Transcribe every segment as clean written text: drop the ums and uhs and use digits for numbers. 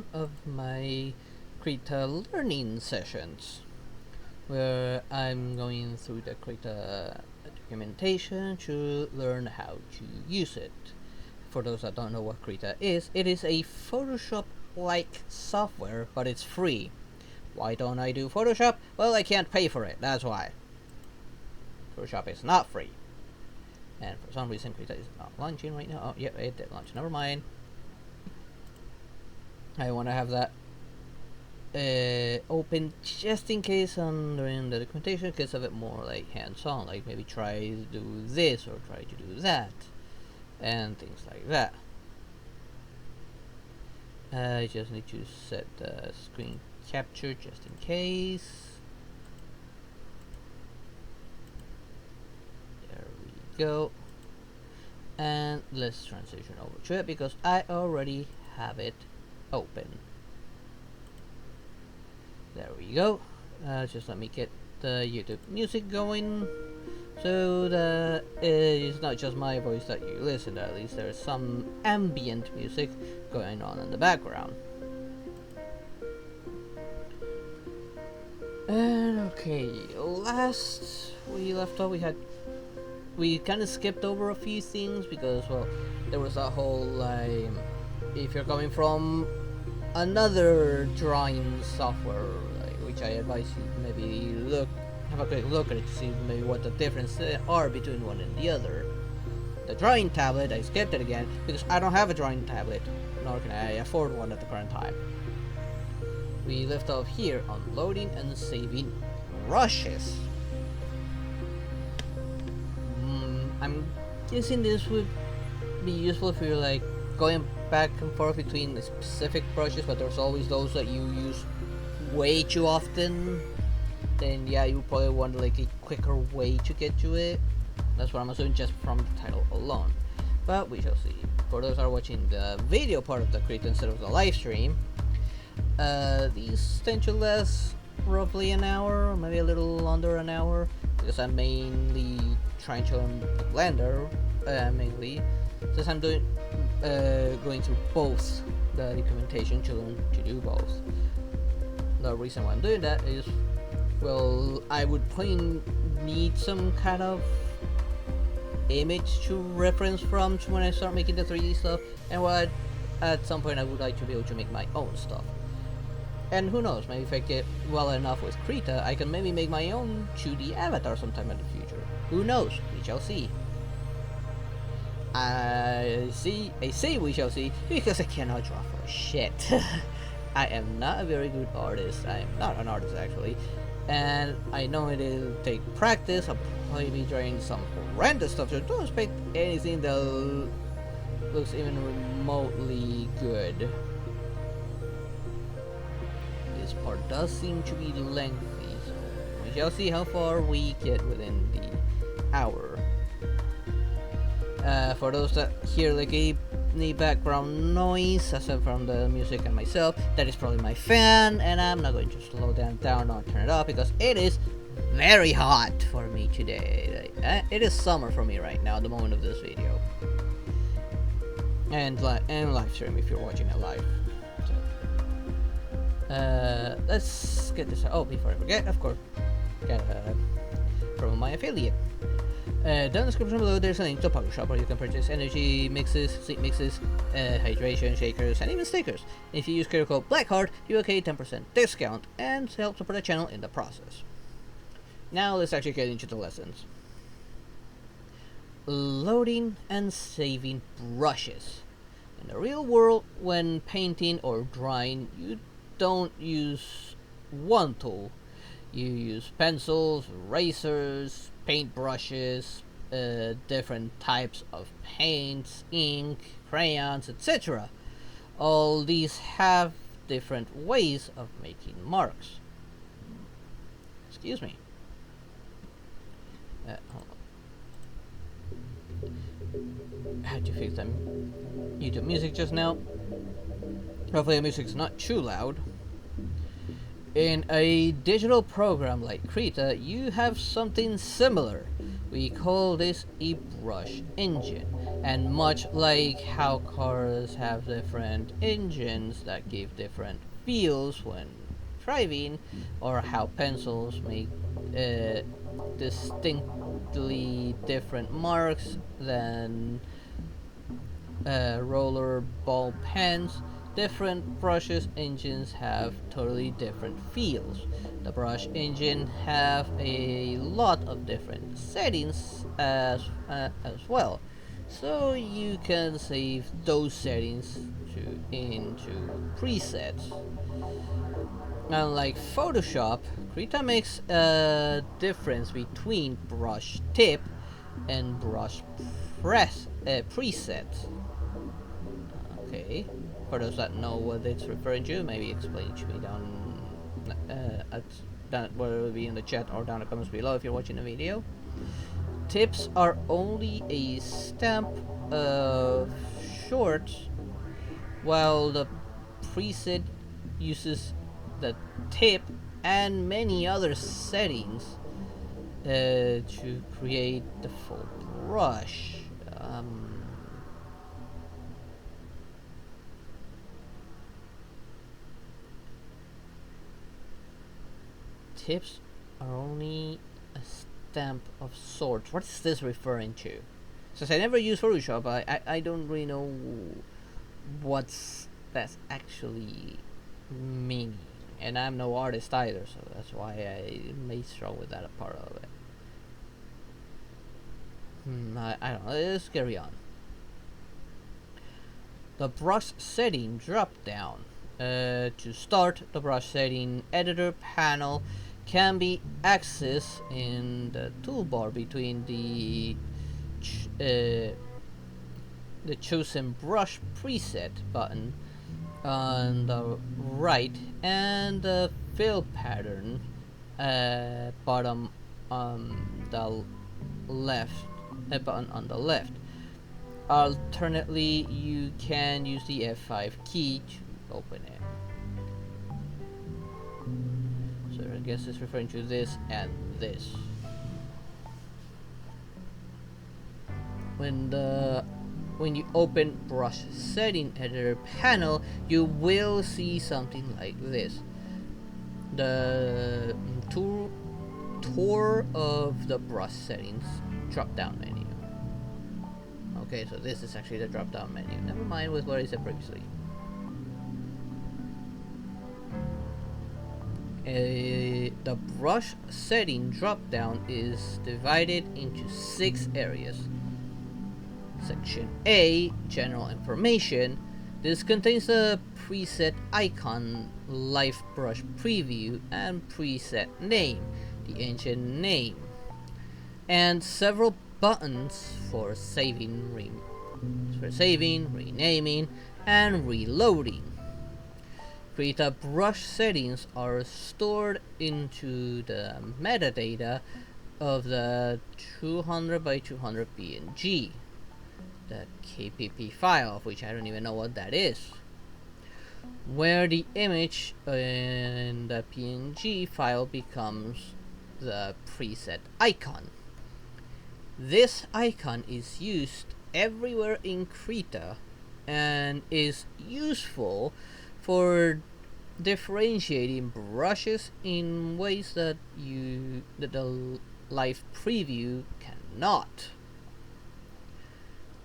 one of my Krita learning sessions where I'm going through the Krita documentation to learn how to use it. For those that don't know what Krita is, it is a Photoshop-like software, but it's free. Why don't I do Photoshop? Well, I can't pay for it, that's why. Photoshop is not free. And for some reason, Krita is not launching right now. Oh, yep, it did launch. Never mind. I want to have that open just in case I'm doing the documentation, because of it more like hands-on, like maybe try to do this or try to do that, and things like that. I just need to set the screen capture just in case. There we go. And let's transition over to it because I already have it open. There we go. Just let me get the YouTube music going so that it's not just my voice that you listen to. At least there's some ambient music going on in the background. And okay, last we left off, we kind of skipped over a few things because, well, there was that whole like, if you're coming from another drawing software, like, which I advise you maybe have a quick look at it to see maybe what the differences are between one and the other. The drawing tablet, I skipped it again because I don't have a drawing tablet, nor can I afford one at the current time. We left off here on loading and saving brushes. I'm guessing this would be useful if you're like going back and forth between the specific brushes, but there's always those that you use way too often. Then yeah, you probably want like a quicker way to get to it. That's what I'm assuming just from the title alone. But we shall see. For those that are watching the video part of the Krita instead of the live stream, these tend to last roughly an hour, or maybe a little under an hour, because I'm mainly trying to learn the Blender, mainly, since I'm going through both the documentation to learn to do both. The reason why I'm doing that is, well, I would probably need some kind of image to reference from when I start making the 3D stuff, and what at some point I would like to be able to make my own stuff. And who knows, maybe if I get well enough with Krita, I can maybe make my own 2D avatar sometime in the future. Who knows? We shall see. I say we shall see because I cannot draw for shit. I am not a very good artist. I am not an artist actually. And I know it'll take practice. I'll probably be drawing some horrendous stuff, so don't expect anything that looks even remotely good. This part does seem to be lengthy, so we shall see how far we get within the hour. For those that hear like any background noise aside from the music and myself, that is probably my fan, and I'm not going to slow them down or turn it off because it is very hot for me today. It is summer for me right now at the moment of this video, and live stream if you're watching it live. Let's get this. Oh, before I forget, of course, gotta promote my affiliate. Down in the description below, there's a link to a public shop where you can purchase energy mixes, sleep mixes, hydration shakers, and even stickers. If you use code BLACKHEART, you will get a 10% discount and help support the channel in the process. Now let's actually get into the lessons. Loading and saving brushes. In the real world, when painting or drawing, you don't use one tool. You use pencils, erasers, paint brushes, different types of paints, ink, crayons, etc. All these have different ways of making marks. Excuse me. Hold on. I had to fix them YouTube music just now. Hopefully the music's not too loud. In a digital program like Krita, you have something similar. We call this a brush engine, and much like how cars have different engines that give different feels when driving, or how pencils make uh, distinctly different marks than roller ball pens, different brushes engines have totally different feels. The brush engine have a lot of different settings as well, so you can save those settings into presets. Unlike Photoshop, Krita makes a difference between brush tip and brush preset. Okay. For those that know what it's referring to, maybe explain to me down whether it will be in the chat or down in the comments below if you're watching the video. Tips are only a stamp of short, while the preset uses the tip and many other settings to create the full brush. Tips are only a stamp of sorts. What is this referring to? Since I never use Photoshop, I don't really know what's that's actually meaning. And I'm no artist either, so that's why I may struggle with that part of it. I don't know. Let's carry on. The brush setting drop down. To start, the brush setting editor panel can be accessed in the toolbar between the chosen brush preset button on the right and the fill pattern bottom on the left button on the left. Alternately, you can use the F5 key to open it. So I guess it's referring to this and this. When you open brush setting editor panel, you will see something like this. The tour of the brush settings drop down menu. Okay, so this is actually the drop down menu. Never mind with what I said previously. The brush setting drop down is divided into 6 areas. Section A, general information. This contains the preset icon, live brush preview, and preset name, the engine name, and several buttons for saving, renaming, and reloading. Krita brush settings are stored into the metadata of the 200 by 200 PNG, the KPP file, of which I don't even know what that is, where the image in the PNG file becomes the preset icon. This icon is used everywhere in Krita and is useful for differentiating brushes in ways that the live preview cannot.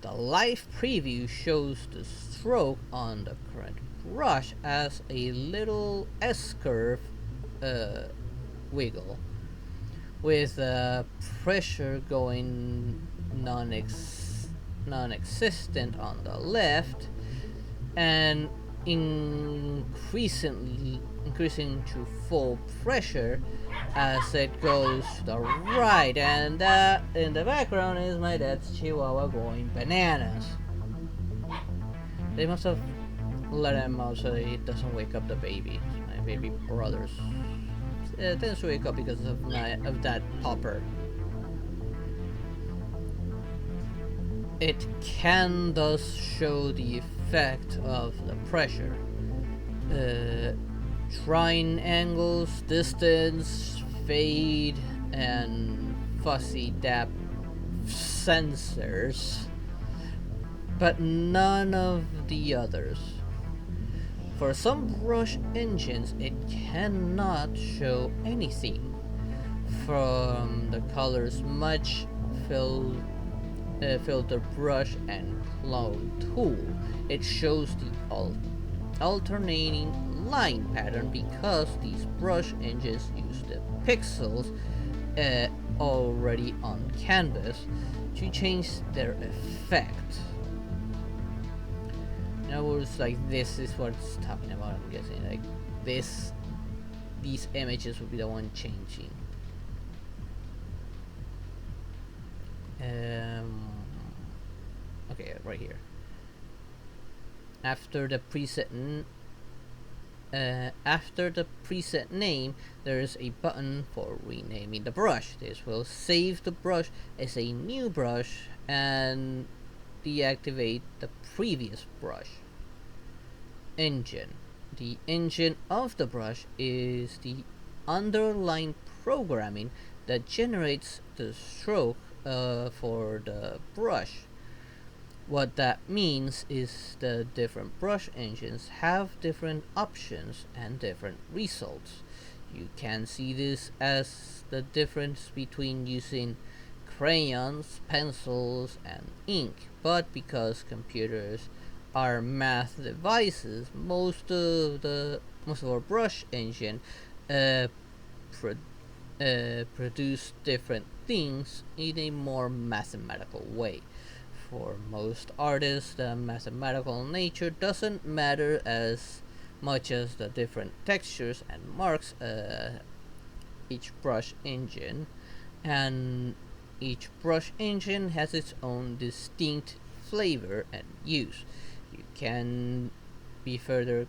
The live preview shows the stroke on the current brush as a little S-curve wiggle, with pressure going non-existent on the left and increasing to full pressure as it goes to the right. And in the background is my dad's chihuahua going bananas. They must have let him out so he doesn't wake up the baby. My baby brothers tends to wake up because of that popper. It can thus show the effect of the pressure. Trying angles, distance, fade, and fuzzy depth sensors, but none of the others. For some brush engines, it cannot show anything from the colors much filter brush and clone tool. It shows the alternating line pattern because these brush engines use the pixels already on canvas to change their effect. In other words, like, this is what it's talking about, I'm guessing. Like, these images will be the one changing. Okay, right here. After the preset name, there is a button for renaming the brush. This will save the brush as a new brush and deactivate the previous brush. Engine. The engine of the brush is the underlying programming that generates the stroke for the brush. What that means is the different brush engines have different options and different results. You can see this as the difference between using crayons, pencils, and ink, but because computers are math devices, most of our brush engine produce different things in a more mathematical way. For most artists, the mathematical nature doesn't matter as much as the different textures and marks each brush engine, and each brush engine has its own distinct flavor and use. You can be further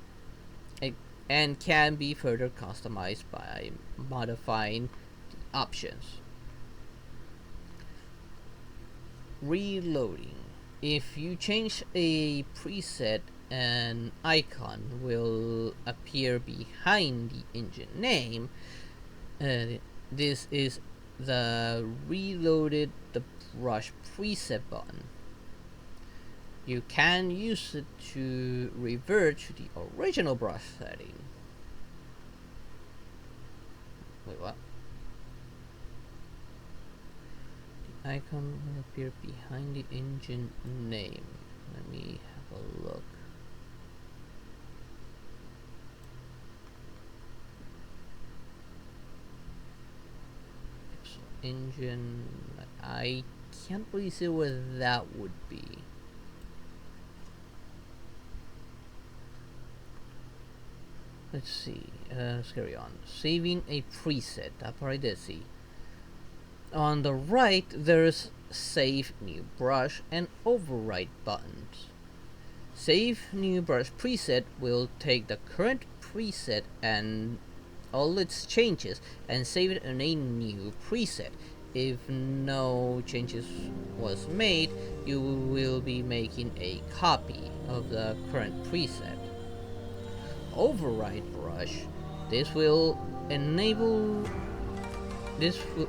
customized by modifying the options. Reloading. If you change a preset, an icon will appear behind the engine name. This is the reloaded the brush preset button. You can use it to revert to the original brush setting. Wait, what? The icon will appear behind the engine name. Let me have a look. So engine, I can't really see where that would be. Let's see, let's carry on. Saving a preset, that part I did see. On the right, there's Save New Brush and Overwrite buttons. Save New Brush preset will take the current preset and all its changes and save it in a new preset. If no changes was made, you will be making a copy of the current preset. Override brush. This will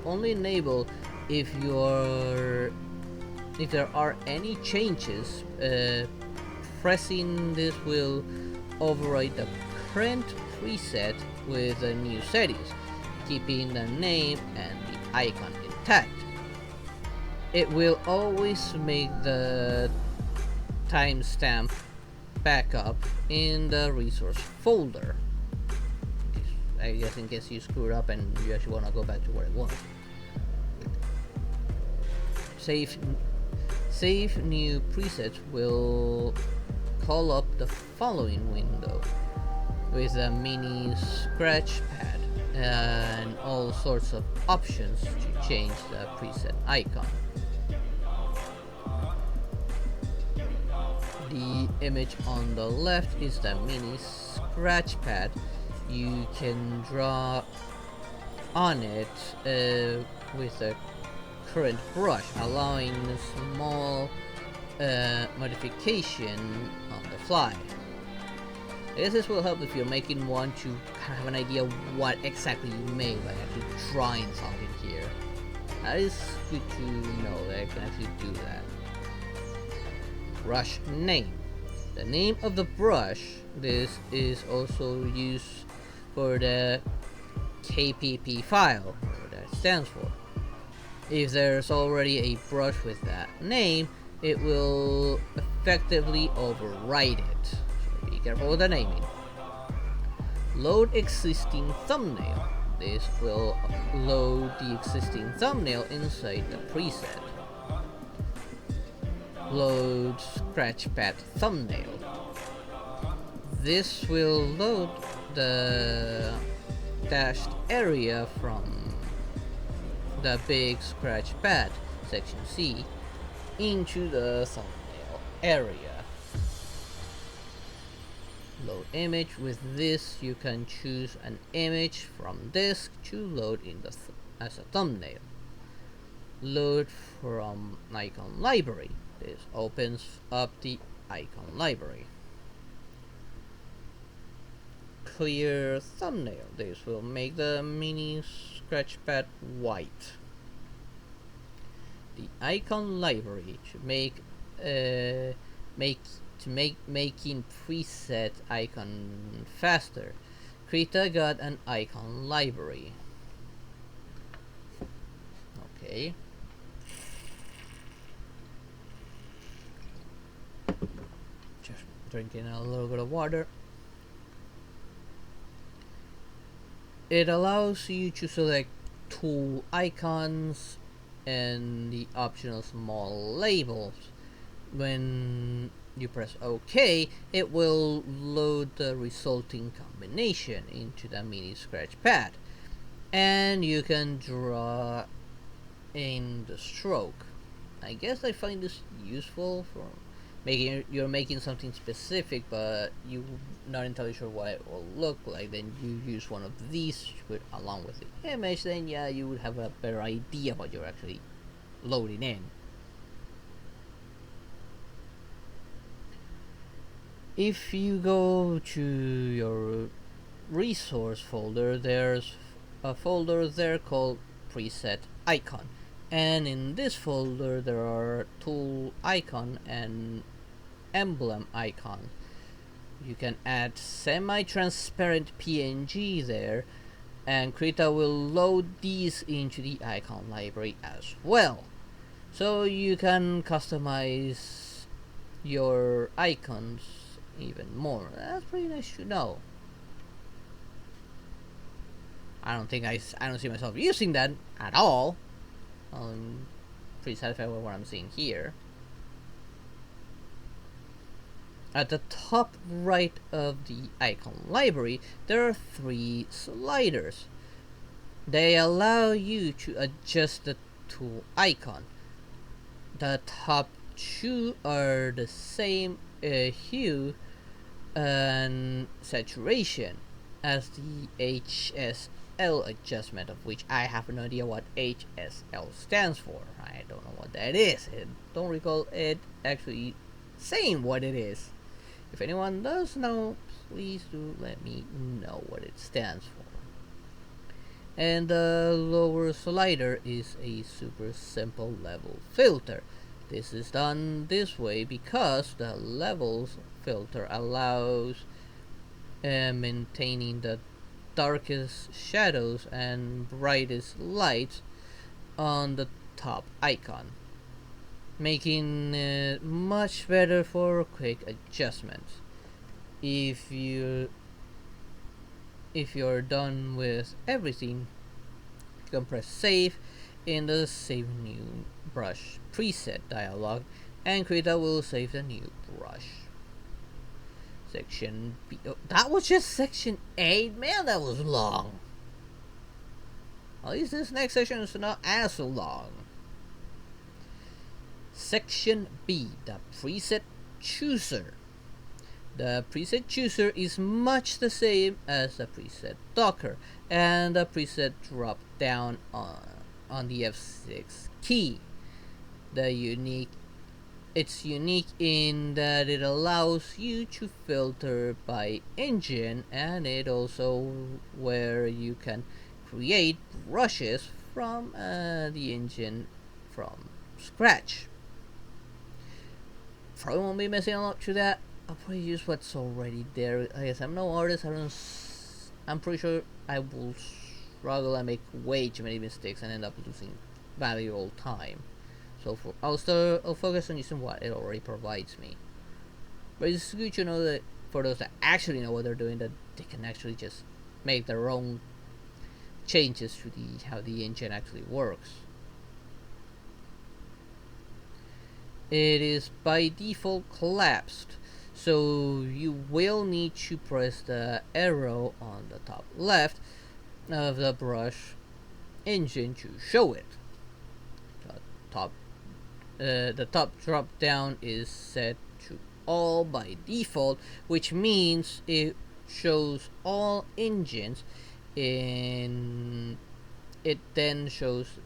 only enable if there are any changes. Pressing this will override the current preset with the new settings, keeping the name and the icon intact. It will always make the timestamp backup in the resource folder. I guess in case you screwed up and you actually want to go back to where it was. Save new presets will call up the following window with a mini scratch pad and all sorts of options to change the preset icon. The image on the left is the mini scratch pad. You can draw on it with a current brush, allowing a small modification on the fly. I guess this will help if you're making one to kind of have an idea what exactly you made by actually drawing something here. That is good to know that I can actually do that. Brush name. The name of the brush. This is also used for the KPP file, whatever that stands for. If there's already a brush with that name, it will effectively override it. So be careful with the naming. Load existing thumbnail. This will load the existing thumbnail inside the preset. Load scratchpad thumbnail. This will load the dashed area from the big scratch pad, section C, into the thumbnail area. Load image. With this you can choose an image from disk to load in the as a thumbnail. Load from icon library. This opens up the icon library. Clear thumbnail. This will make the mini scratchpad white. The icon library should make making preset icon faster. Krita got an icon library. Okay. Just drinking a little bit of water. It allows you to select tool icons and the optional small labels. When you press OK, it will load the resulting combination into the mini scratch pad, and you can draw in the stroke. I guess I find this useful for you're making something specific, but you're not entirely sure what it will look like. Then you use one of these along with the image. Then yeah, you would have a better idea what you're actually loading in. If you go to your resource folder, there's a folder there called preset icon, and in this folder there are tool icon and emblem icon. You can add semi-transparent PNG there, and Krita will load these into the icon library as well, so you can customize your icons even more. That's pretty nice to know. I don't see myself using that at all. I'm pretty satisfied with what I'm seeing here. At the top right of the icon library, there are 3 sliders. They allow you to adjust the tool icon. The top 2 are the same hue and saturation as the HSL adjustment, of which I have no idea what HSL stands for. I don't know what that is. I don't recall it actually saying what it is. If anyone does know, please do let me know what it stands for. And the lower slider is a super simple level filter. This is done this way because the levels filter allows maintaining the darkest shadows and brightest lights on the top icon, making it much better for quick adjustments. If you're done with everything, you can press save in the save new brush preset dialog, and Krita will save the new brush. Section B. Oh, that was just section 8? Man, that was long. At least this next section is not as long. Section B, the preset chooser. The preset chooser is much the same as the preset docker, and the preset drop down on the F6 key. It's unique in that it allows you to filter by engine, and it also where you can create brushes from the engine from scratch. Probably won't be messing a lot to that. I'll probably use what's already there. I guess I'm no artist. I'm pretty sure I will struggle and make way too many mistakes and end up losing valuable time. So I'll focus on using what it already provides me. But it's good to know that for those that actually know what they're doing, that they can actually just make their own changes to how the engine actually works. It is by default collapsed, so you will need to press the arrow on the top left of the brush engine to show it. The top drop down is set to all by default, which means it shows all engines. It then shows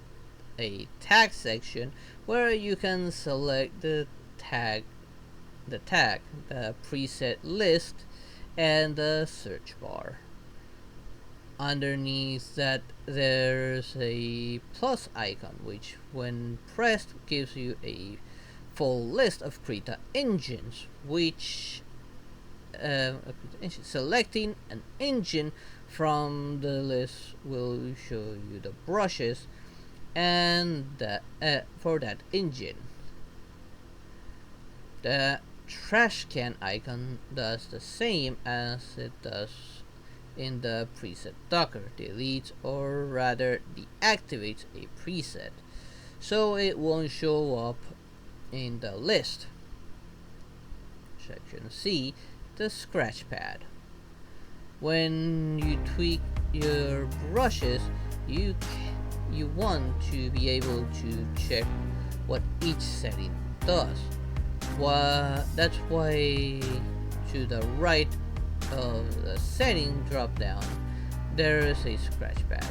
a tag section where you can select the preset list, and the search bar. Underneath that, there's a plus icon, which when pressed gives you a full list of Krita engines, which selecting an engine from the list will show you the brushes and for that engine. The trash can icon does the same as it does in the preset docker, deletes or rather deactivates a preset, so it won't show up in the list. Section C, the scratch pad. When you tweak your brushes, you want to be able to check what each setting does. That's why to the right of the setting drop down there is a scratch pad.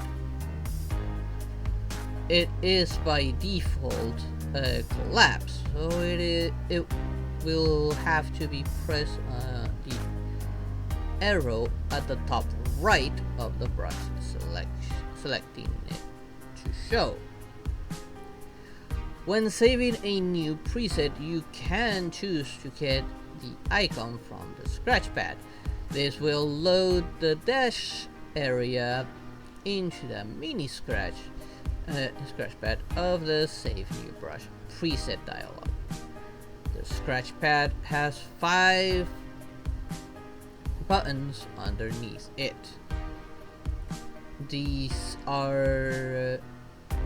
It is by default collapsed, so it will have to be pressed the arrow at the top right of the brush, selecting it to show. When saving a new preset, you can choose to get the icon from the scratch pad. This will load the dash area into the mini scratch pad of the Save New Brush preset dialog. The scratch pad has 5 buttons underneath it. These are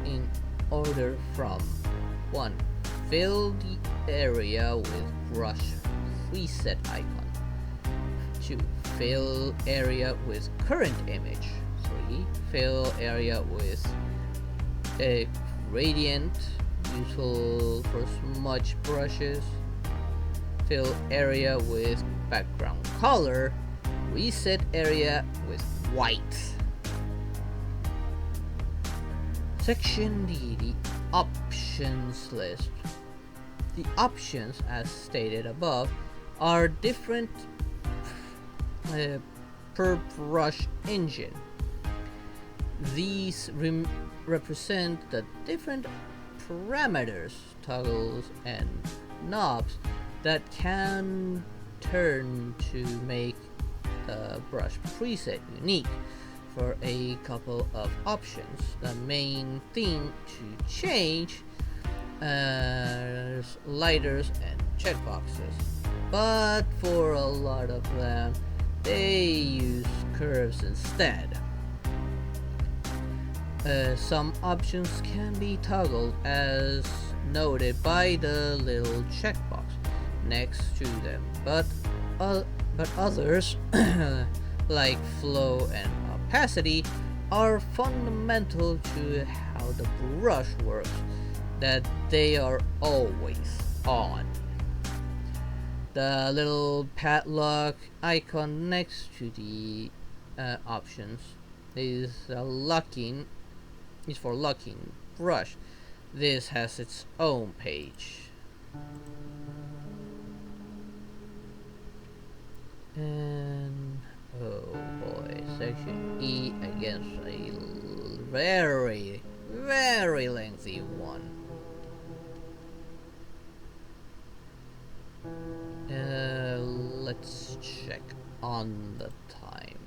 in order from 1. Fill the area with brush preset icon. 2. Fill area with current image. 3. Fill area with a gradient, useful for smudge brushes. Fill area with background color. Reset area with white. Section D, the options list. The options, as stated above, are different per brush engine. These represent the different parameters, toggles, and knobs that can turn to make the brush preset unique. For a couple of options, the main thing to change is lighters and checkboxes, but for a lot of them they use curves instead. Some options can be toggled as noted by the little checkbox next to them, but others like flow and opacity are fundamental to how the brush works, that they are always on. The little padlock icon next to the options is for locking brush. This has its own page. And oh boy, section E against a very very lengthy one. Let's check on the time.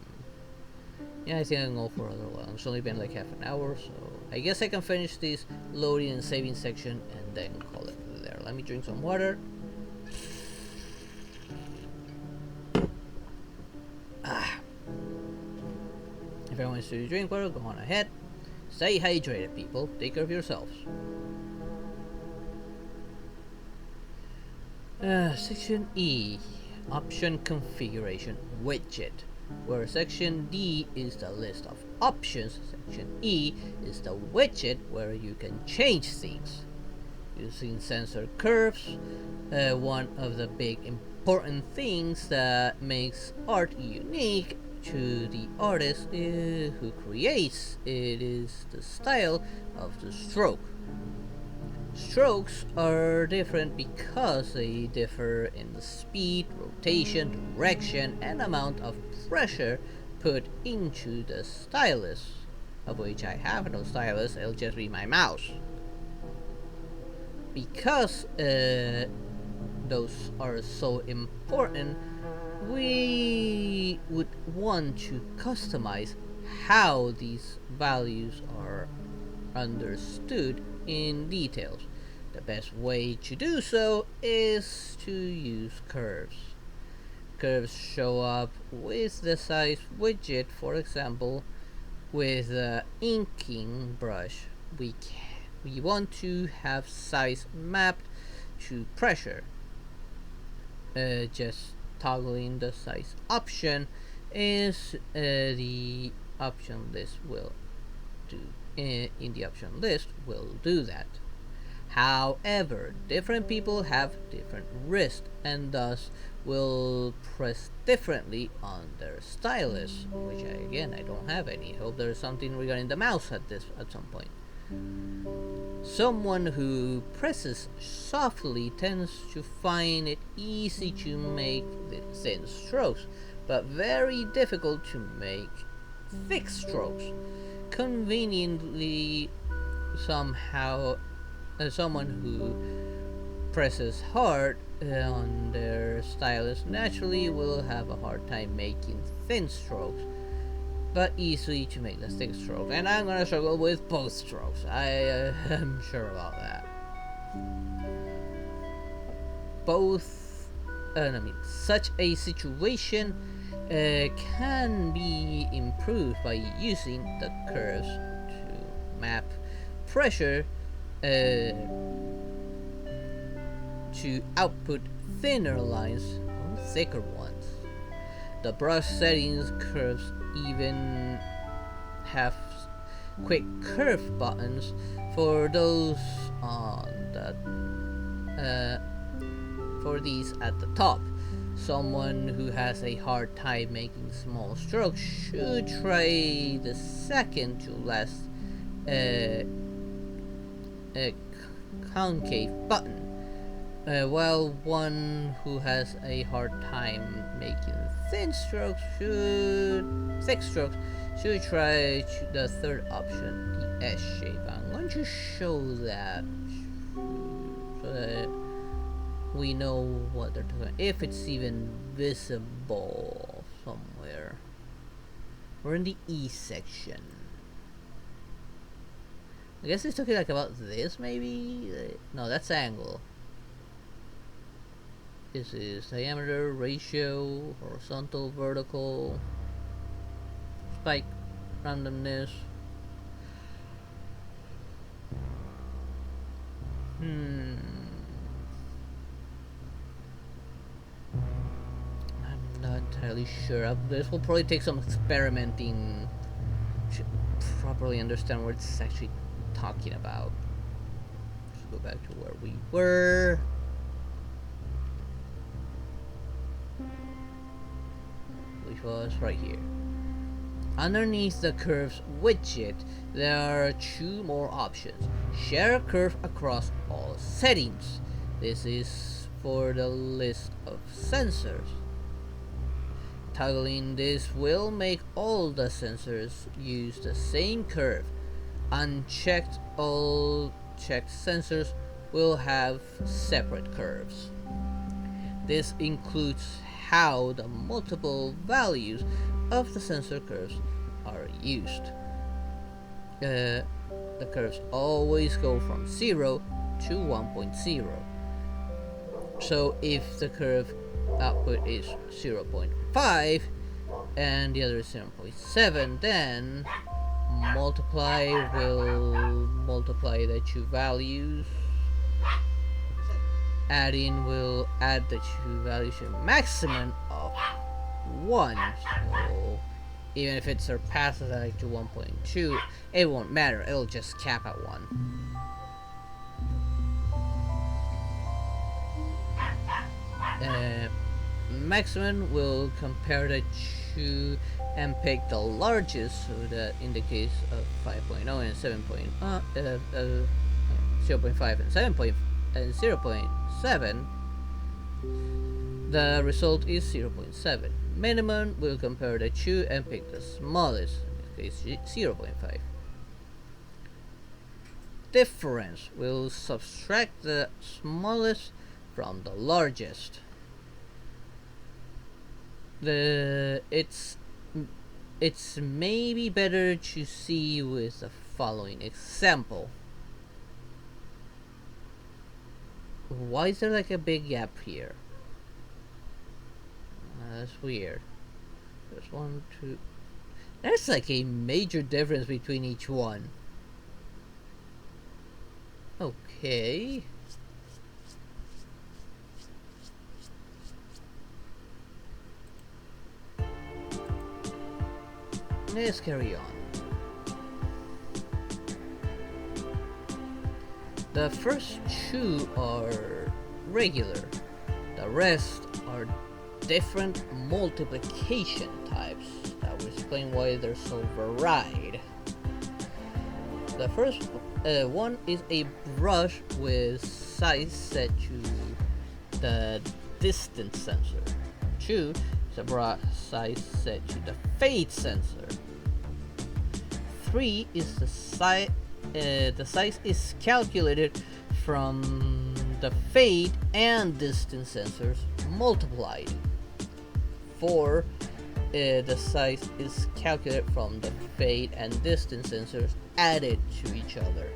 Yeah, I think I can go for another one. It's only been like half an hour, so I guess I can finish this loading and saving section and then call it there. Let me drink some water. If everyone wants to drink water, go on ahead. Stay hydrated, people. Take care of yourselves. Section E, option configuration widget, where section D is the list of options. Section E is the widget where you can change things using sensor curves. One of the big important things that makes art unique to the artist who creates it is the style of the stroke. Strokes are different because they differ in the speed, rotation, direction, and amount of pressure put into the stylus, of which I have no stylus, it'll just be my mouse. Because those are so important, we would want to customize how these values are understood in details. The best way to do so is to use curves. Curves show up with the size widget. For example, with the inking brush, we want to have size mapped to pressure. Just toggling the size option is the option list will do. In the option list will do that. However, different people have different wrists and thus will press differently on their stylus, which I don't have any. Hope there's something regarding the mouse at some point. Someone who presses softly tends to find it easy to make the thin strokes, but very difficult to make thick strokes. Conveniently, someone who presses hard on their stylus naturally will have a hard time making thin strokes, but easy to make the thick stroke. And I'm gonna struggle with both strokes. I am sure about that. Such a situation can be improved by using the curves to map pressure to output thinner lines or thicker ones. The brush settings curves even have quick curve buttons for those on the for these at the top. Someone who has a hard time making small strokes should try the second to last concave button, while one who has a hard time making thick strokes should try the third option, the S shape. I'm going to show that so that we know what they're talking about, if it's even visible somewhere. We're in the E section. I guess it's talking like about this, maybe? No, that's angle. This is diameter, ratio, horizontal, vertical, spike, randomness. I'm not entirely sure. This will probably take some experimenting to properly understand what it's actually talking about. Let's go back to where we were. Which was right here. Underneath the curves widget, there are two more options. Share curve across all settings. This is for the list of sensors. Toggling this will make all the sensors use the same curve. Unchecked, all checked sensors will have separate curves. This includes how the multiple values of the sensor curves are used. The curves always go from 0 to 1.0. So if the curve output is 0.5 and the other is 0.7, then will multiply the two values. Adding will add the two values to a maximum of 1. So even if it surpasses that to 1.2, it won't matter, it'll just cap at 1. Maximum will compare the two and pick the largest, so that in the case of 5.0 and 0.5 and 0.7, the result is 0.7. Minimum will compare the two and pick the smallest, in this case 0.5. Difference will subtract the smallest from the largest. It's maybe better to see with the following example. Why is there like a big gap here? That's weird. There's 1, 2. There's like a major difference between each one. Okay. Let's carry on. The first two are regular. The rest are different multiplication types. That will explain why they're so varied. The first one is a brush with size set to the distance sensor. 2 is a brush size set to the fade sensor. 3 is the size is calculated from the fade and distance sensors multiplied. 4, the size is calculated from the fade and distance sensors added to each other.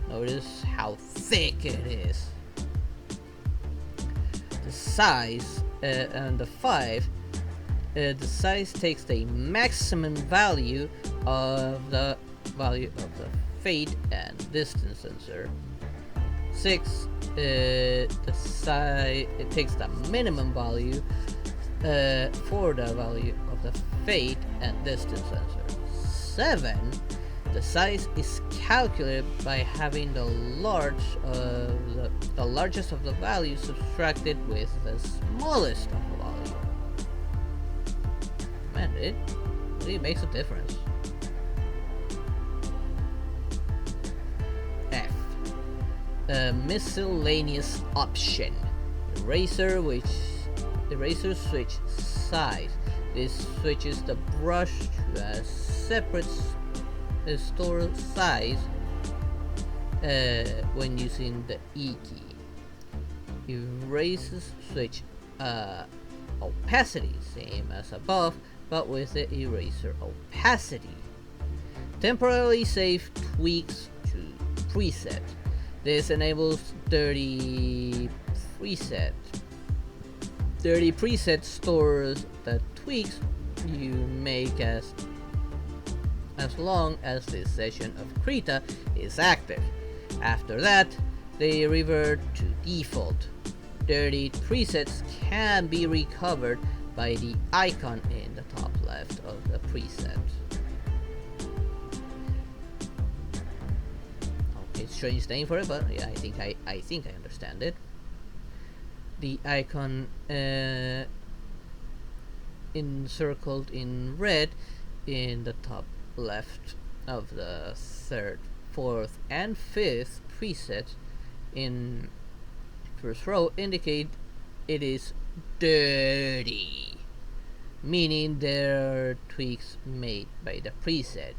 Notice how thick it is. The size and the 5, the size takes the maximum value of the fade and distance sensor. 6, the size, it takes the minimum value for the value of the fade and distance sensor. 7, the size is calculated by having the largest of the values subtracted with the smallest of the value. Man, it really makes a difference. F. A miscellaneous option. Eraser switch size. This switches the brush to a separate store size when using the E key. Erasers switch opacity, same as above, but with the eraser opacity. Temporarily save tweaks to preset. This enables dirty preset. Dirty preset stores the tweaks you make as long as this session of Krita is active. After that, they revert to default. Dirty presets can be recovered by the icon in the top left of the preset. Okay, strange name for it, but yeah, I think I understand it. The icon encircled in red in the top left of the 3rd, 4th, and 5th preset in first row indicate it is dirty, meaning there are tweaks made by the preset.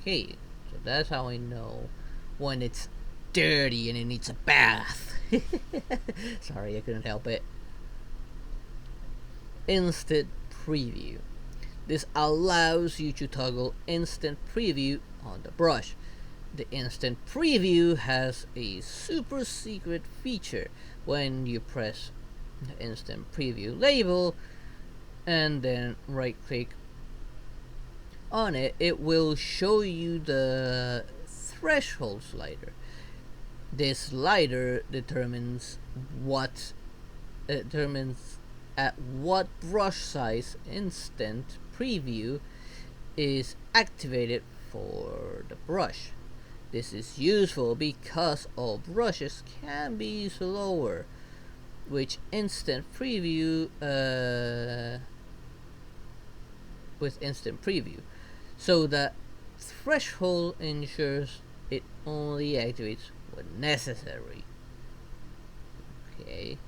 Okay, so that's how I know when it's dirty and it needs a bath. Sorry, I couldn't help it. Instant preview. This allows you to toggle instant preview on the brush. The instant preview has a super secret feature. When you press the instant preview label and then right click on it, it will show you the threshold slider. This slider determines at what brush size instant preview is activated for the brush. This is useful because all brushes can be slower, which instant preview with instant preview. So the threshold ensures it only activates when necessary. Okay.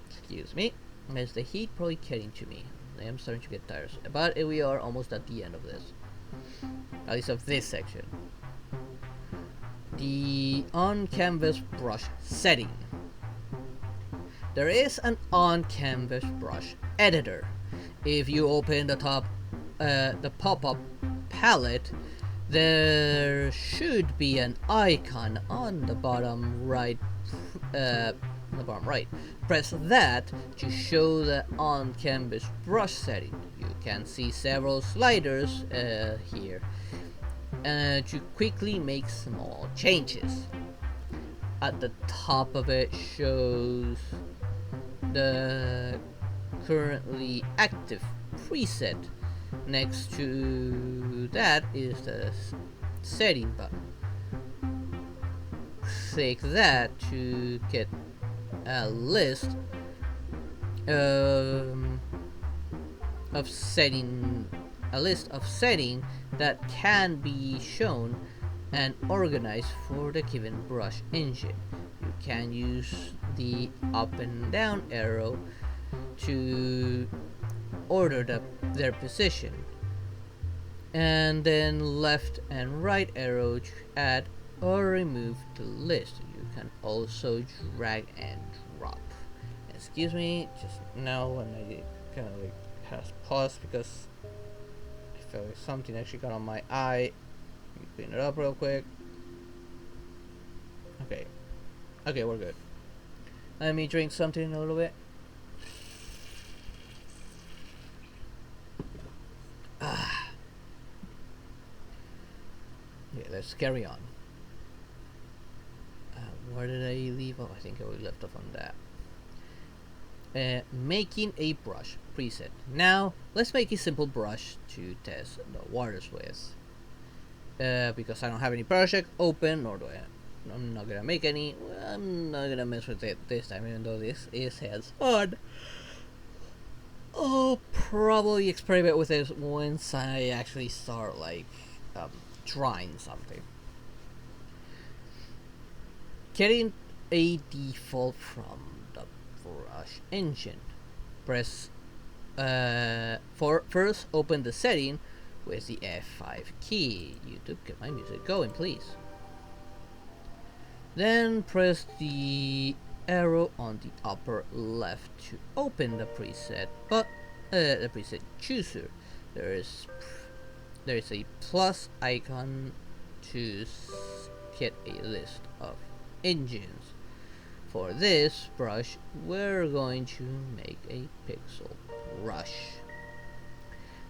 Excuse me. Is the heat probably getting to me? I am starting to get tired. But we are almost at the end of this. At least of this section. The on-canvas brush setting. There is an on-canvas brush editor. If you open the pop-up palette, there should be an icon on the bottom right. Press that to show the on-canvas brush setting. You can see several sliders here to quickly make small changes. At the top of it shows the currently active preset. Next to that is the setting button. Click that to get a list of setting that can be shown and organized for the given brush engine. You can use the up and down arrow to order their position, and then left and right arrow to add or remove the list. You can also drag and drop. Excuse me, just now when I kind of like has paused because I felt like something actually got on my eye. Let me clean it up real quick. Okay, we're good. Let me drink something a little bit. Yeah, let's carry on. Where did I leave off? I think I left off on that. Making a brush preset. Now, let's make a simple brush to test the waters with. Because I don't have any project open, nor do I'm not gonna make any. I'm not gonna mess with it this time, even though this is hands-on. I'll probably experiment with it once I actually start like trying something. Getting a default from the brush engine. Press first open the setting with the F5 key. YouTube, get my music going, please. Then press the arrow on the upper left to open the preset, but the preset chooser. There is a plus icon to get a list of engines. For this brush, we're going to make a pixel brush.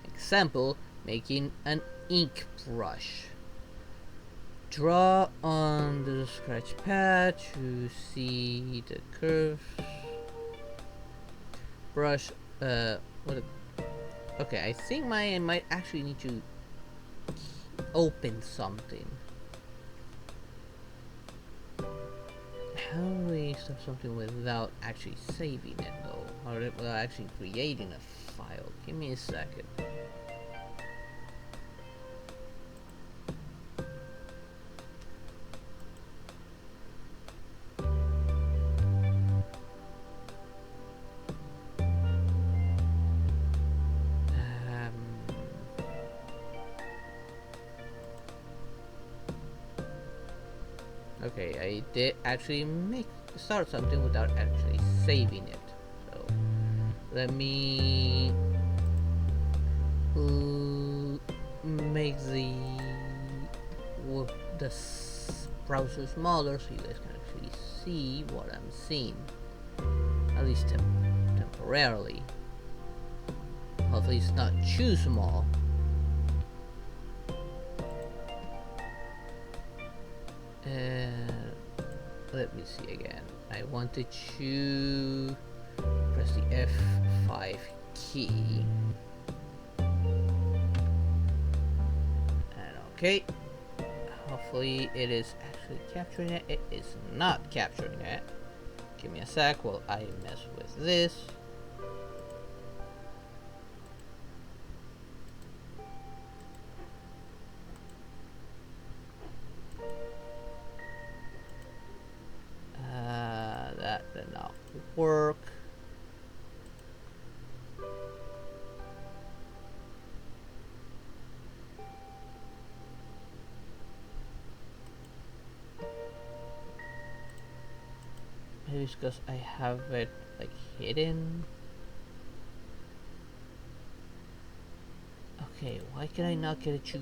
Example, making an ink brush. Draw on the scratch pad to see the curves. Brush, okay, I think I might actually need to open something. How do we stop something without actually saving it though? Or without actually creating a file? Give me a second. Okay, I did actually start something without actually saving it. So let me make the browser smaller so you guys can actually see what I'm seeing, at least temporarily. Hopefully it's not too small. And let me see again. I wanted to press the F5 key. And okay. Hopefully it is actually capturing it. It is not capturing it. Give me a sec while I mess with this. That did not work. Maybe it's because I have it like hidden. Okay, why can I not get it to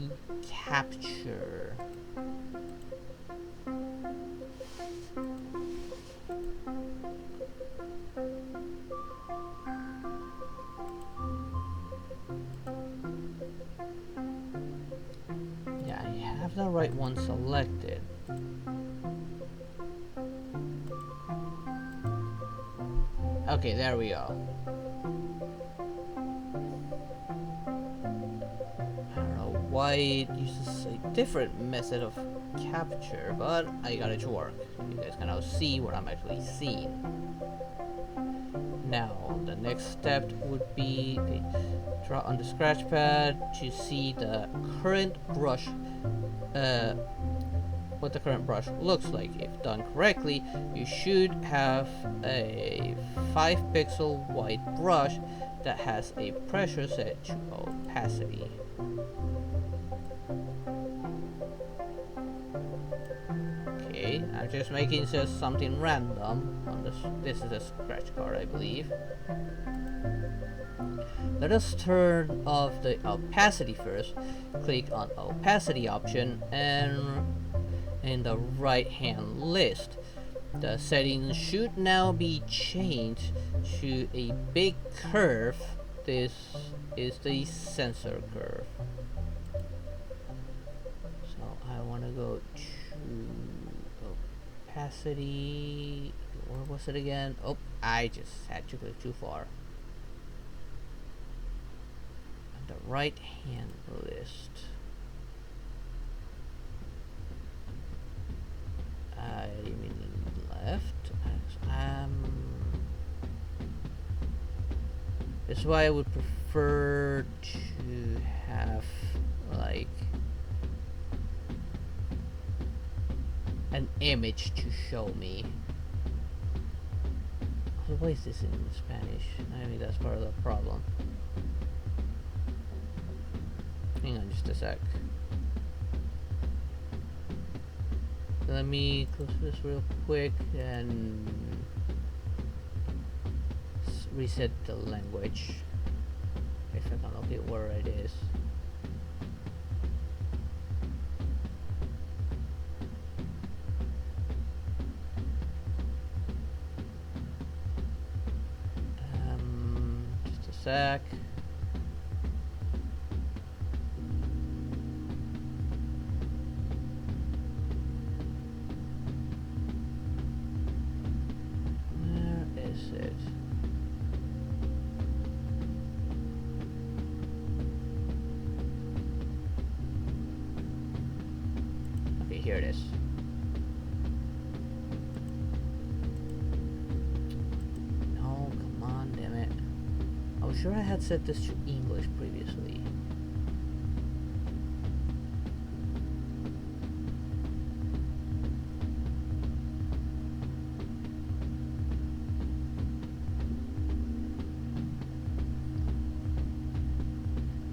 capture? Yeah, I have the right one selected. Okay, there we go. I don't know why it uses a different method of capture, but I got it to work. You guys can now see what I'm actually seeing. Now, the next step would be draw on the scratch pad to see the current brush, what the current brush looks like. If done correctly, you should have a 5 pixel white brush that has a pressure set to opacity. Okay, I'm just making just something random on this. This is a scratch card, I believe. Let us turn off the opacity first. Click on opacity option, and in the right hand list, the settings should now be changed to a big curve. This is the sensor curve. So I want to go to opacity. Where was it again? Oh, I just had to click too far. On the right hand list, I mean left. That's why I would prefer to have like an image to show me. Why is this in Spanish? I mean, that's part of the problem. Hang on just a sec. Let me close this real quick and reset the language. If I can locate where it is. Just a sec. Here it is. No, come on, damn it. I was sure I had set this to English previously.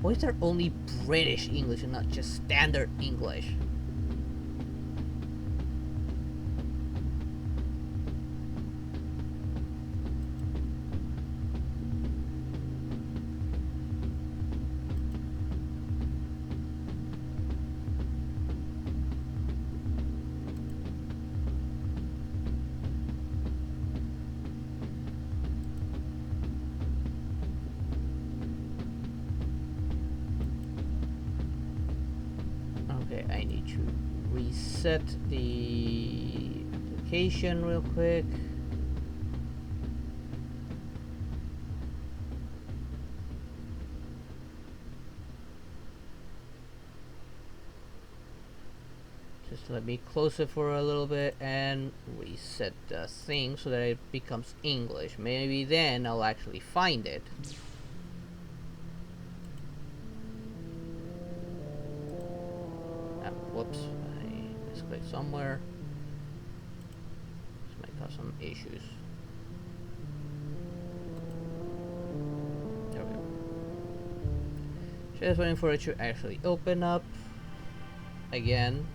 Why is there only British English and not just standard English? Okay, I need to reset the application real quick. Just let me close it for a little bit and reset the thing so that it becomes English. Maybe then I'll actually find it. Whoops, I misclicked somewhere. This might cause some issues. There we go. Just waiting for it to actually open up again.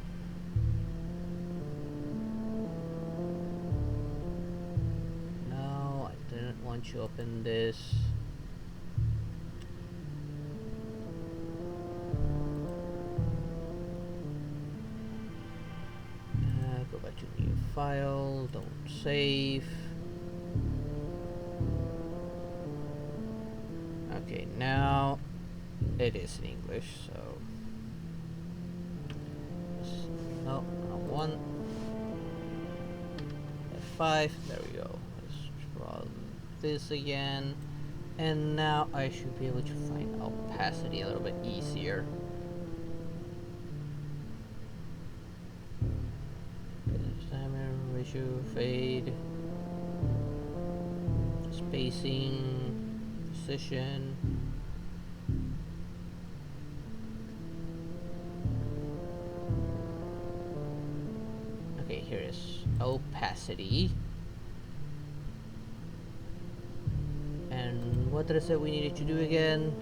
No, I didn't want to open this. Go back to new file, don't save. Okay, now it is in English, so no, not one. F5, there we go. Let's draw this again, and now I should be able to find opacity a little bit easier. Ratio, fade, spacing, precision. Okay, here is opacity. And what did I say we needed to do again?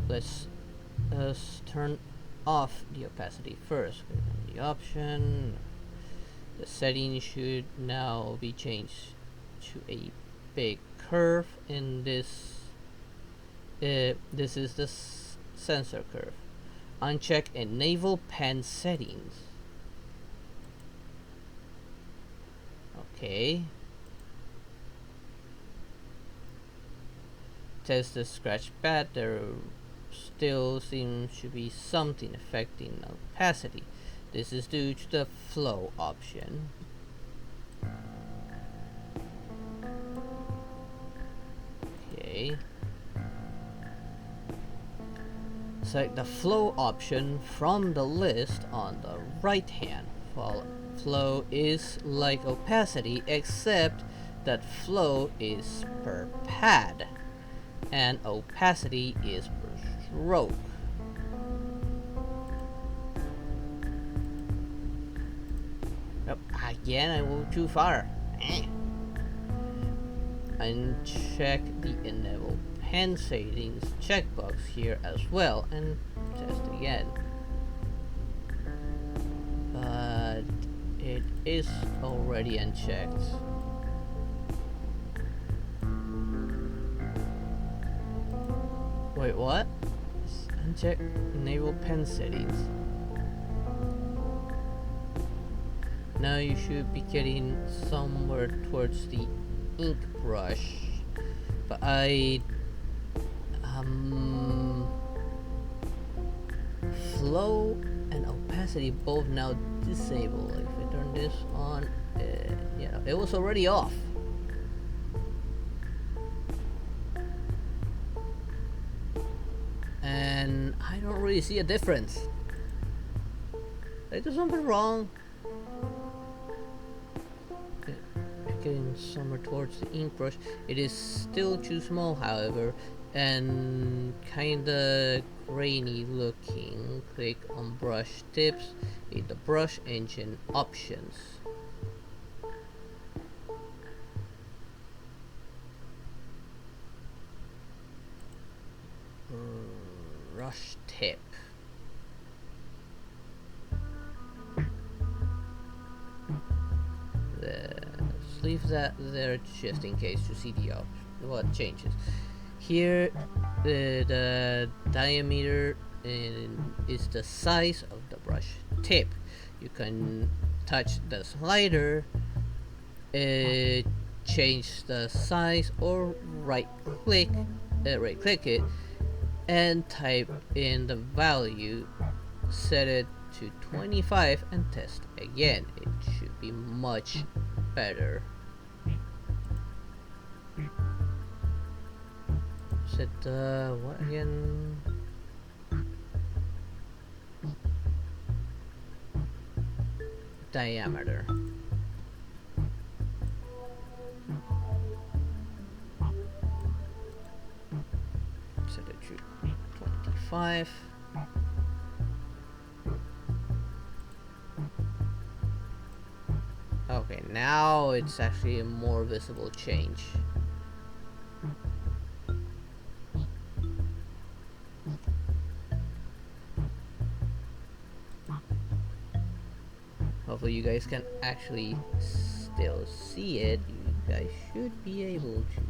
Let's turn off the opacity first. Click on the option. The setting should now be changed to a big curve in this. This is the sensor curve. Uncheck enable pen settings. Okay. Test the scratch pad. There still seems to be something affecting opacity. This is due to the flow option. Okay. Select the flow option from the list on the right hand. Flow is like opacity, except that flow is per pad and opacity is per stroke. Again, I went too far. Uncheck the enable pen settings checkbox here as well and test again. But it is already unchecked. Wait, what? Uncheck enable pen settings. Now you should be getting somewhere towards the ink brush, but flow and opacity both now disabled. If I turn this on, yeah, it was already off. And I don't really see a difference. Did I do something wrong? Getting somewhere towards the ink brush. It is still too small, however, and kinda grainy looking. Click on brush tips in the brush engine options. Brush tip. Leave that there just in case to see the what changes. Here the diameter is the size of the brush tip. You can touch the slider, change the size, or right click it and type in the value set it to 25 and test again. It should be much better. Set what again? Diameter. Set it to 25. Okay, now it's actually a more visible change. Hopefully you guys can actually still see it. You guys should be able to.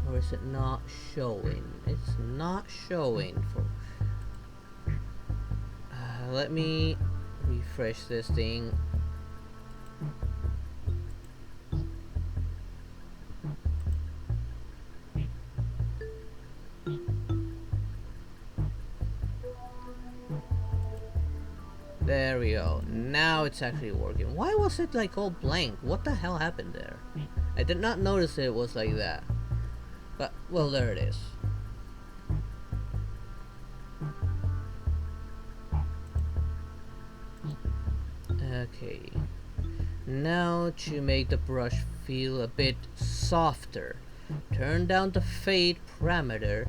Or is it not showing? It's not showing for... let me refresh this thing. There we go. Now it's actually working. Why was it like all blank? What the hell happened there? I did not notice it was like that. But, well, there it is. Okay. Now to make the brush feel a bit softer, turn down the fade parameter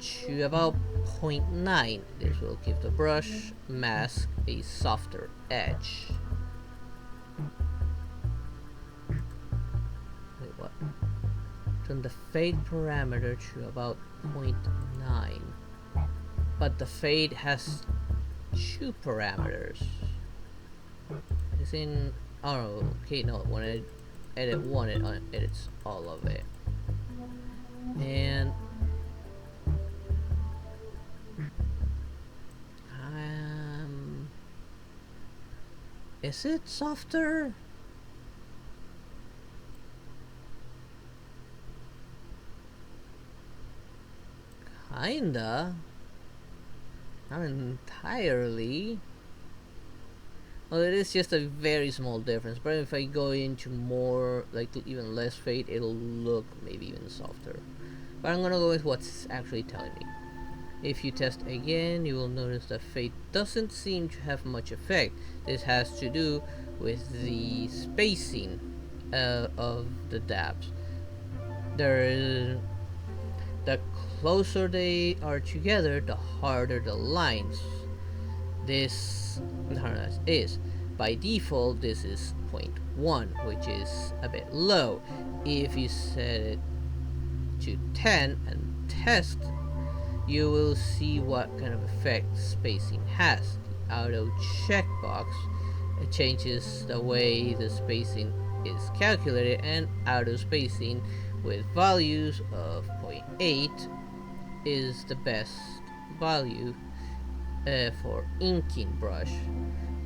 to about 0.9. This will give the brush mask a softer edge. Wait, what? Turn the fade parameter to about 0.9. But the fade has 2 parameters. It's in... oh, okay, no, when I edit one, it edits all of it. And... is it softer? Kinda. Not entirely. Well, it is just a very small difference, but if I go into more, like even less fade, it'll look maybe even softer. But I'm gonna go with what's actually telling me. If you test again, you will notice that fade doesn't seem to have much effect. This has to do with the spacing of the dabs. The closer they are together, the harder the lines. This is by default this is 0.1, which is a bit low. If you set it to 10 and test, you will see what kind of effect spacing has. The auto checkbox changes the way the spacing is calculated, and auto spacing with values of 0.8 is the best value for inking brush.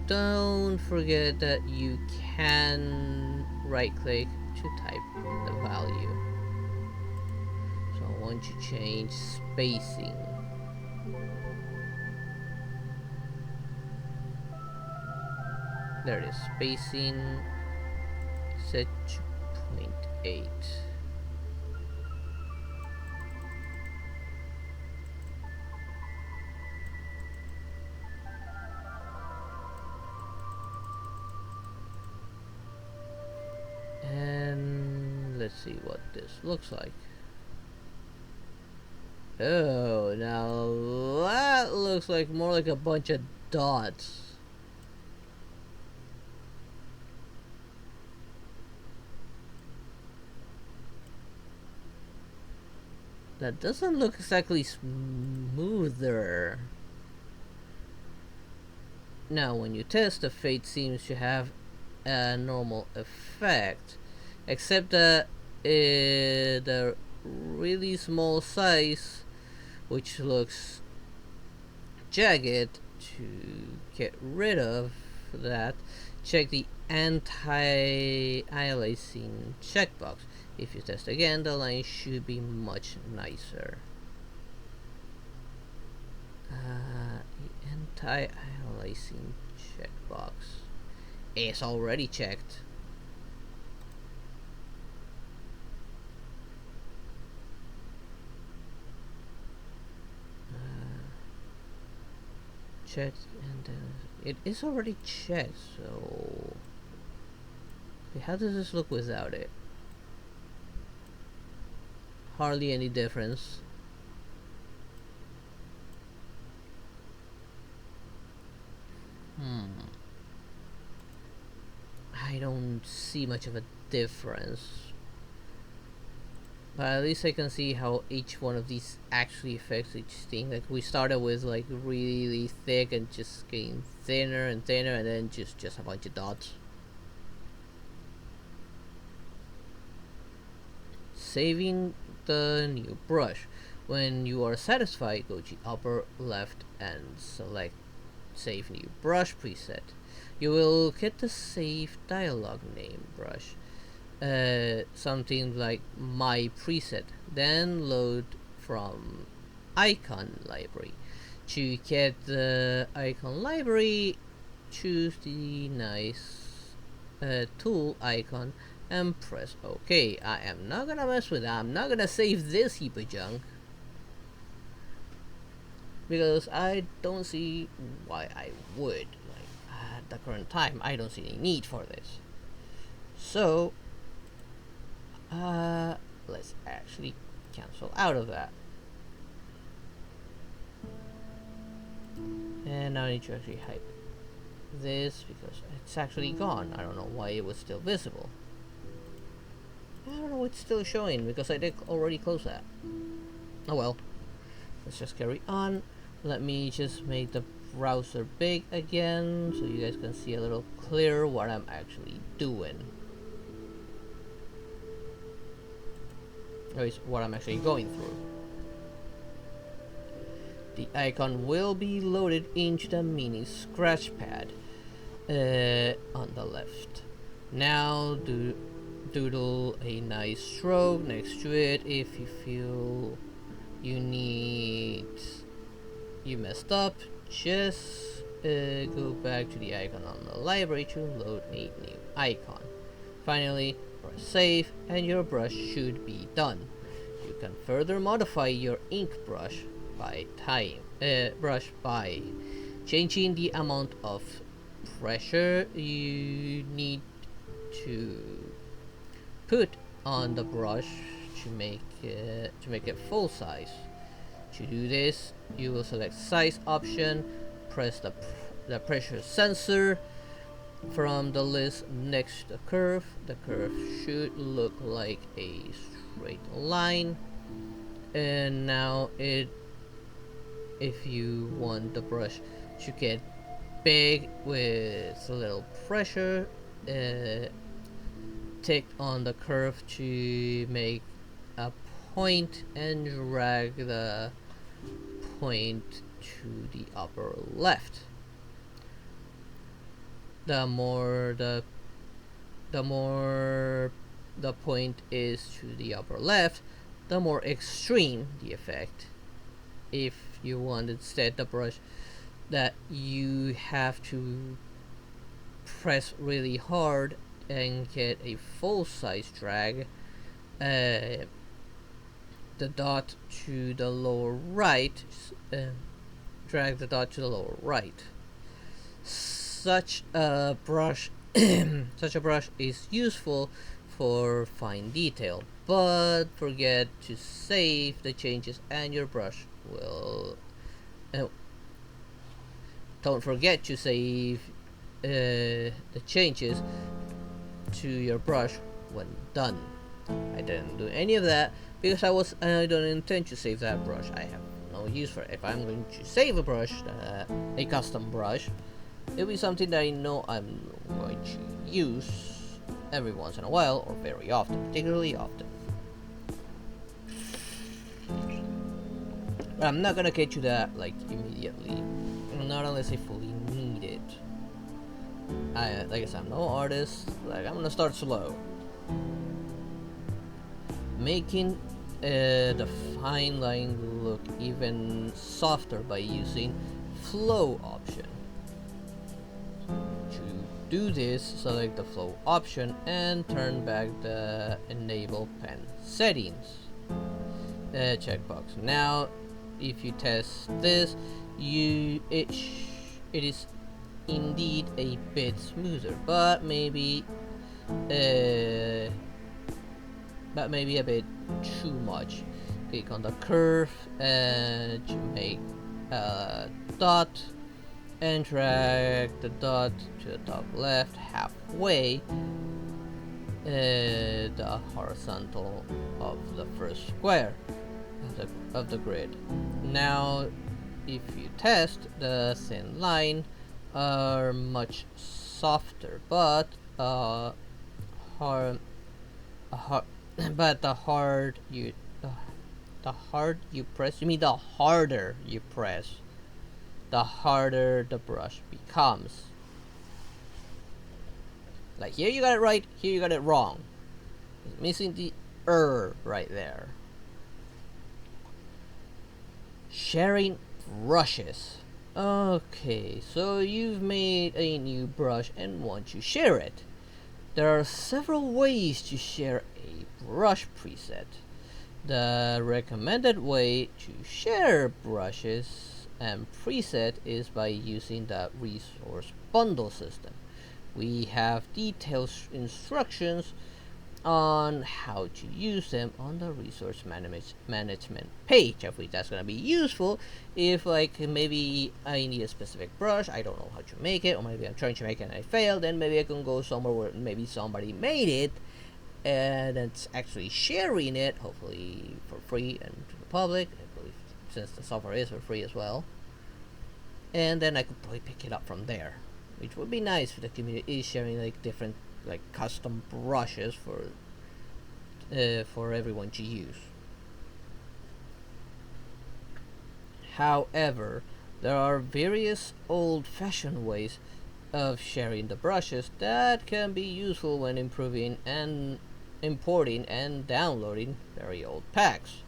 Don't forget that you can right click to type the value. So I want to change spacing. There it is, spacing set to 0.8. And let's see what this looks like. Oh, now that looks like more like a bunch of dots. That doesn't look exactly smoother. Now, when you test, the fade seems to have a normal effect, except that the really small size, which looks jagged, to get rid of that, check the anti-aliasing checkbox. If you test again, the line should be much nicer. The anti-aliasing checkbox is already checked. Checked, and it is already checked, so how does this look without it? Hardly any difference. I don't see much of a difference, but at least I can see how each one of these actually affects each thing. Like we started with like really thick and just getting thinner and thinner, and then just a bunch of dots. Saving the new brush. When you are satisfied, go to upper left and select Save New Brush preset. You will get the save dialog name brush, something like my preset. Then load from icon library. To get the icon library, choose the nice tool icon and press OK. I am not gonna mess with that. I'm not gonna save this heap of junk because I don't see why I would. Like at the current time, I don't see any need for this. So let's actually cancel out of that. And now I need to actually hide this because it's actually gone. I don't know why it was still visible. I don't know, it's still showing because I did already close that. Oh well. Let's just carry on. Let me just make the browser big again so you guys can see a little clearer what I'm actually doing. Or is what I'm actually going through. The icon will be loaded into the mini scratch pad on the left. Now doodle a nice stroke next to it if you feel you messed up. Just go back to the icon on the library to load a new icon. Finally, press save and your brush should be done. You can further modify your ink brush by changing the amount of pressure you need to put on the brush to make it full size. To do this, you will select size option, press the pressure sensor from the list next to the curve. The curve should look like a straight line, and now if you want the brush to get big with a little pressure, tick on the curve to make a point and drag the point to the upper left. The more the point is to the upper left, the more extreme the effect. If you want instead the brush that you have to press really hard and get a full size drag, the dot to the lower right, drag the dot to the lower right. Such a brush is useful for fine detail, but forget to save the changes and your brush will don't forget to save the changes to your brush when done. I didn't do any of that because I don't intend to save that brush. I have no use for it. If I'm going to save a brush, a custom brush, it'll be something that I know I'm going to use every once in a while or very often, particularly often. But I'm not gonna get to that like immediately, not unless I fully need it. Like I said, I'm no artist. Like I'm gonna start slow, making the fine line look even softer by using flow option. To do this, select the flow option and turn back the enable pen settings checkbox. Now if you test this, it is indeed a bit smoother, but maybe a bit too much. Click on the curve to make a dot and drag the dot to the top left halfway the horizontal of the first square of the grid. Now if you test, the thin line are much softer, but the harder you press, the harder the brush becomes. Like here you got it right, here you got it wrong. It's missing the right there. Sharing brushes. Okay, so you've made a new brush and want to share it. There are several ways to share a brush preset. The recommended way to share brushes and preset is by using the resource bundle system. We have detailed instructions on how to use them on the resource management page. I think that's gonna be useful if, like, maybe I need a specific brush, I don't know how to make it, or maybe I'm trying to make it and I failed, then maybe I can go somewhere where maybe somebody made it and it's actually sharing it, hopefully for free and to the public, I believe, since the software is for free as well. And then I could probably pick it up from there, which would be nice for the community is sharing like different like custom brushes for everyone to use. However, there are various old-fashioned ways of sharing the brushes that can be useful when improving and importing and downloading very old packs.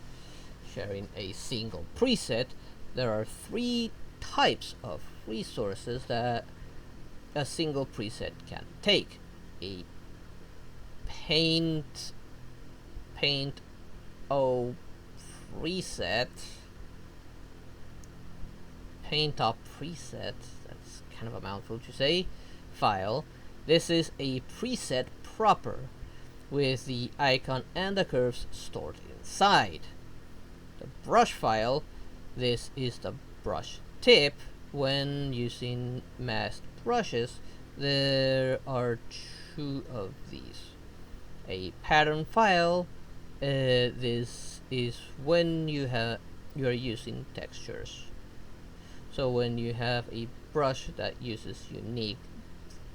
Sharing a single preset, there are 3 types of resources that a single preset can take. A paint preset, that's kind of a mouthful to say, file. This is a preset proper with the icon and the curves stored inside. The brush file, this is the brush tip. When using masked brushes, there are 2 of these. A pattern file, this is when you are using textures. So when you have a brush that uses unique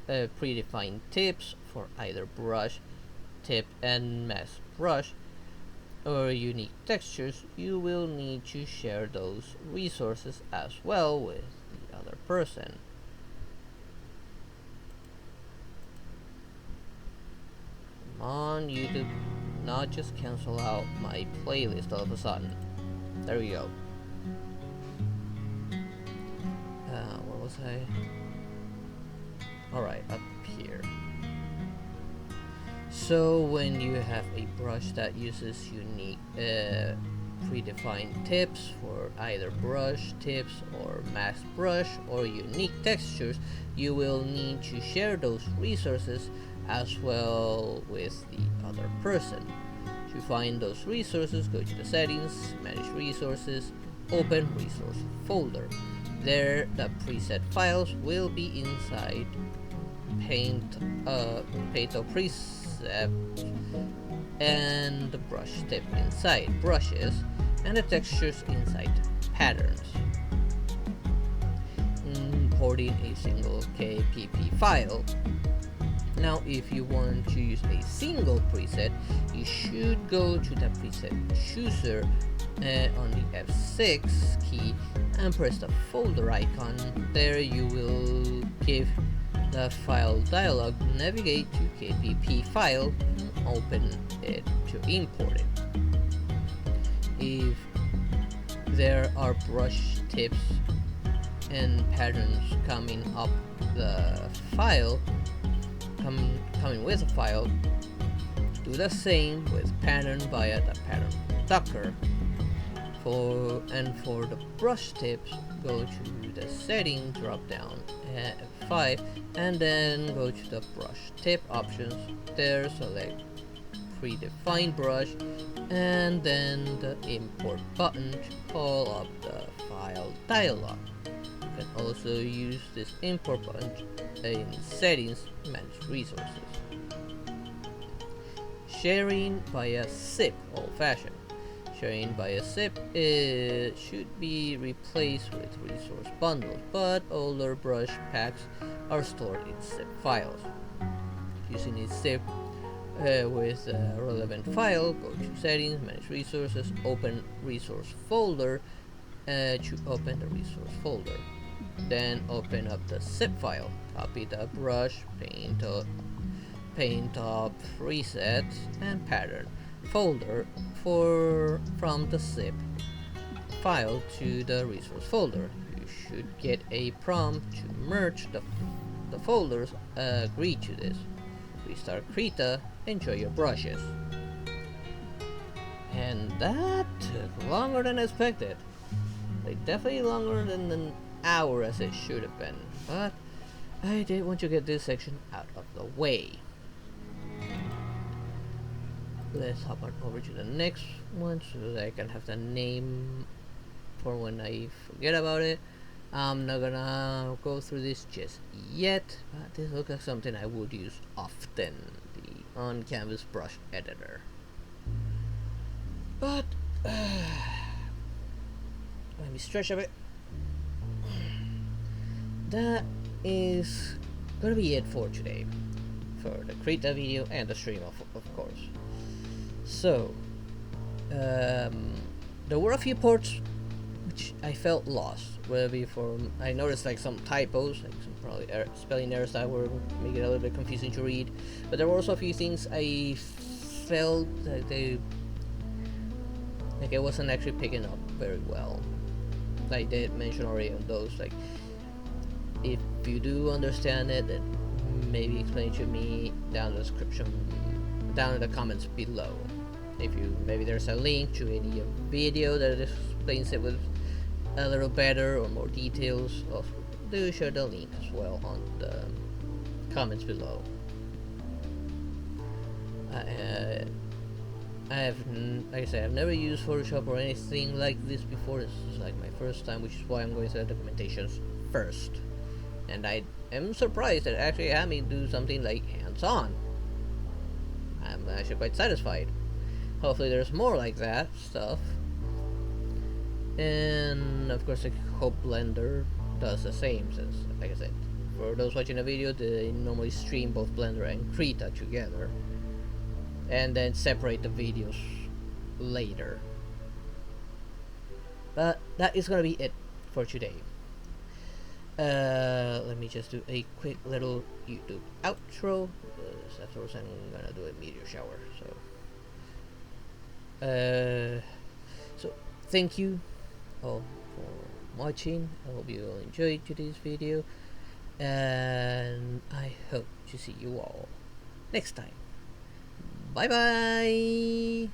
predefined tips for either brush, tip and mask brush, or unique textures, you will need to share those resources as well with the other person. Come on, YouTube, not just cancel out my playlist all of a sudden. There we go. Where was I? Alright, up here. So when you have a brush that uses unique predefined tips for either brush tips or mask brush or unique textures, you will need to share those resources as well with the other person. To find those resources, go to the settings, manage resources, open resource folder. There the preset files will be inside paint preset, and the brush tip inside brushes, and the textures inside patterns. Importing a single KPP file. Now if you want to use a single preset, you should go to the preset chooser on the F6 key and press the folder icon. There you will give the file dialog, navigate to KPP file, and open it to import it. If there are brush tips and patterns coming up the file, coming with the file, do the same with pattern via the pattern docker. For the brush tips, go to the setting drop down at F5 and then go to the brush tip options. There select predefined brush and then the import button to call up the file dialog. You can also use this import button in settings, manage resources. Sharing via zip, old-fashioned. Sharing via zip should be replaced with resource bundles, but older brush packs are stored in zip files. Using a zip with a relevant file, go to settings, manage resources, open resource folder to open the resource folder. Then open up the zip file, copy the brush, paint up, reset, and pattern folder from the zip file to the resource folder. You should get a prompt to merge the folders. Agree to this. Restart Krita. Enjoy your brushes. And that took longer than expected. Like definitely longer than an hour as it should have been. But I did want to get this section out of the way. Let's hop on over to the next one so that I can have the name for when I forget about it. I'm not gonna go through this just yet, but this looks like something I would use often, the on-canvas brush editor. But let me stretch a bit. That is gonna be it for today, for the Krita video and the stream of course. So there were a few parts which I felt lost. I noticed like some typos, like some probably spelling errors that were making it a little bit confusing to read. But there were also a few things I felt that I wasn't actually picking up very well. I did mention already on those. Like, if you do understand it, then maybe explain to me down in the description, down in the comments below. If maybe there's a link to any video that explains it with a little better or more details, also do share the link as well on the comments below. Like I said, I've never used Photoshop or anything like this before. This is like my first time, which is why I'm going through the documentations first. And I am surprised that it actually had me do something like hands-on. I'm actually quite satisfied. Hopefully there's more like that stuff. And of course I hope Blender does the same, since like I said, for those watching the video, they normally stream both Blender and Krita together and then separate the videos later. But that is gonna be it for today. Let me just do a quick little YouTube outro, because afterwards I'm gonna do a meteor shower. So thank you all for watching. I hope you all enjoyed today's video, and I hope to see you all next time. Bye bye.